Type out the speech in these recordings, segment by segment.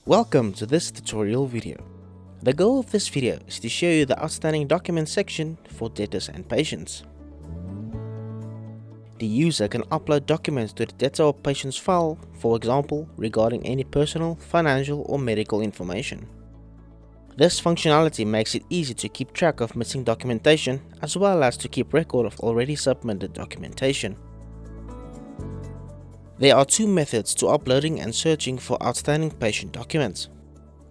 Welcome to this tutorial video. The goal of this video is to show you the outstanding documents section for Debtors and Patients. The user can upload documents to the Debtor or Patients file, for example, regarding any personal, financial or medical information. This functionality makes it easy to keep track of missing documentation as well as to keep record of already submitted documentation. There are two methods to uploading and searching for outstanding patient documents.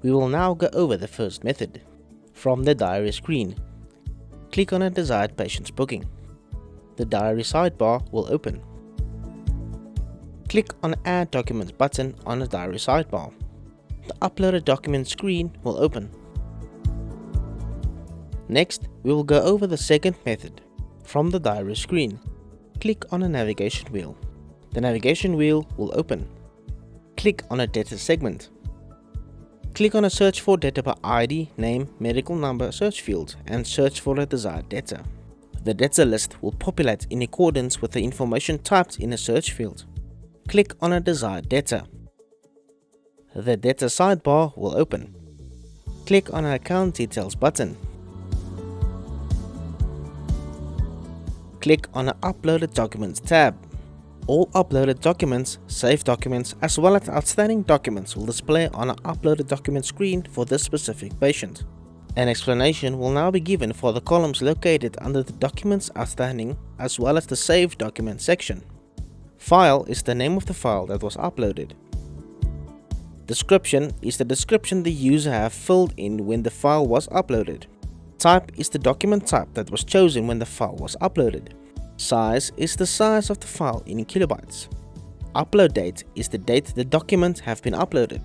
We will now go over the first method. From the diary screen, click on a desired patient's booking. The diary sidebar will open. Click on the Add Documents button on the diary sidebar. The Uploaded Document screen will open. Next, we will go over the second method. From the diary screen, click on a navigation wheel. The navigation wheel will open. Click on a debtor segment. Click on a search for debtor by ID, name, medical number search field and search for a desired debtor. The debtor list will populate in accordance with the information typed in the search field. Click on a desired debtor. The debtor sidebar will open. Click on an account details button. Click on an Uploaded Documents tab. All uploaded documents, saved documents, as well as outstanding documents will display on an uploaded document screen for this specific patient. An explanation will now be given for the columns located under the Documents Outstanding as well as the Saved Document section. File is the name of the file that was uploaded. Description is the description the user have filled in when the file was uploaded. Type is the document type that was chosen when the file was uploaded. Size is the size of the file in kilobytes. Upload date is the date the document have been uploaded.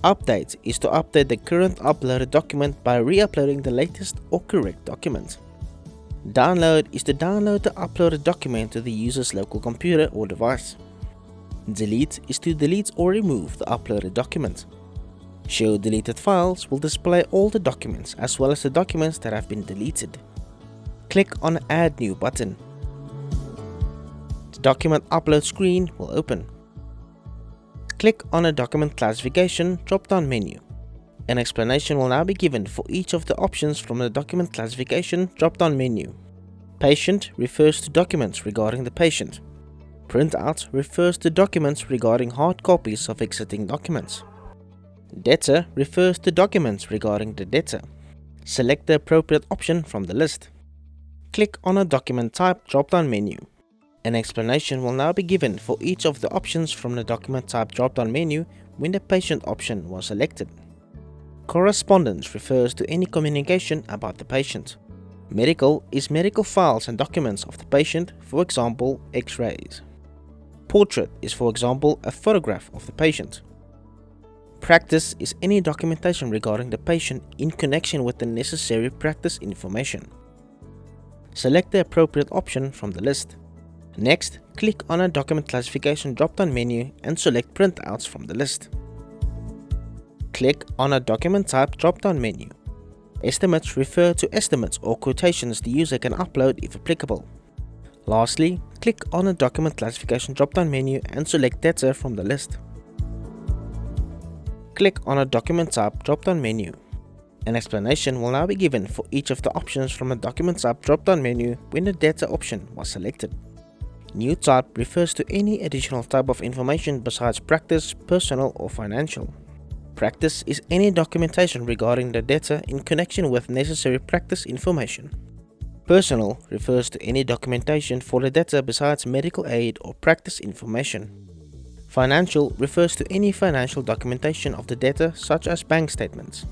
Update is to update the current uploaded document by re-uploading the latest or correct document. Download is to download the uploaded document to the user's local computer or device. Delete is to delete or remove the uploaded document. Show deleted files will display all the documents as well as the documents that have been deleted. Click on the Add New button. The document upload screen will open. Click on a document classification drop-down menu. An explanation will now be given for each of the options from the document classification drop-down menu. Patient refers to documents regarding the patient. Printout refers to documents regarding hard copies of existing documents. Debtor refers to documents regarding the debtor. Select the appropriate option from the list. Click on a document type drop-down menu. An explanation will now be given for each of the options from the document type drop-down menu when the patient option was selected. Correspondence refers to any communication about the patient. Medical is medical files and documents of the patient, for example, X-rays. Portrait is, for example, a photograph of the patient. Practice is any documentation regarding the patient in connection with the necessary practice information. Select the appropriate option from the list. Next, click on a document classification drop-down menu and select printouts from the list. Click on a document type drop-down menu. Estimates refer to estimates or quotations the user can upload if applicable. Lastly, click on a document classification drop-down menu and select debtor from the list. Click on a document type drop-down menu. An explanation will now be given for each of the options from the document type drop-down menu when the debtor option was selected. New type refers to any additional type of information besides practice, personal or financial. Practice is any documentation regarding the debtor in connection with necessary practice information. Personal refers to any documentation for the debtor besides medical aid or practice information. Financial refers to any financial documentation of the debtor such as bank statements.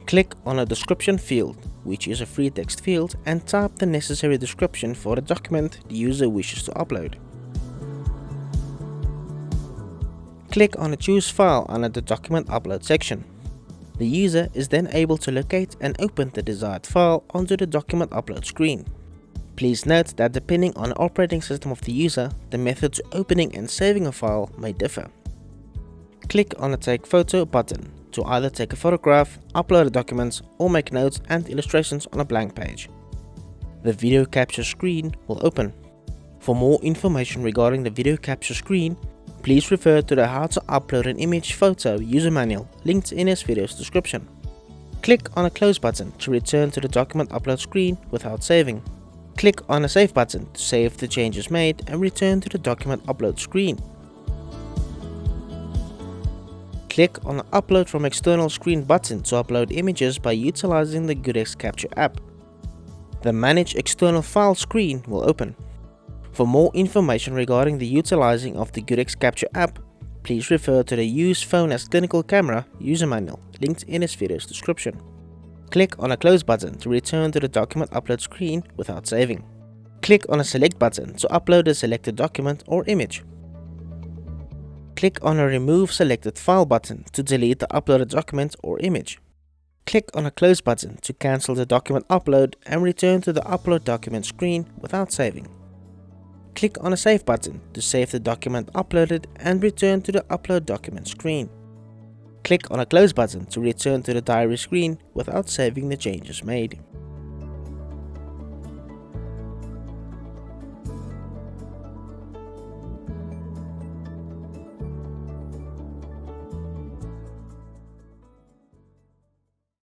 Click on a description field, which is a free text field, and type the necessary description for the document the user wishes to upload. Click on the Choose File under the Document Upload section. The user is then able to locate and open the desired file onto the Document Upload screen. Please note that depending on the operating system of the user, the methods of opening and saving a file may differ. Click on the Take Photo button to either take a photograph, upload the documents, or make notes and illustrations on a blank page. The video capture screen will open. For more information regarding the video capture screen, Please refer to the How to Upload an Image Photo user manual linked in this video's description. Click on a Close button to return to the document upload screen without saving. Click on a Save button to save the changes made and return to the document upload screen. Click on the Upload from External Screen button to upload images by utilizing the GoodX Capture app. The Manage External File screen will open. For more information regarding the utilizing of the GoodX Capture app, please refer to the Use Phone as Clinical Camera user manual linked in this video's description. Click on a Close button to return to the document upload screen without saving. Click on a Select button to upload a selected document or image. Click on a Remove Selected File button to delete the uploaded document or image. Click on a Close button to cancel the document upload and return to the Upload Document screen without saving. Click on a Save button to save the document uploaded and return to the Upload Document screen. Click on a Close button to return to the Diary screen without saving the changes made.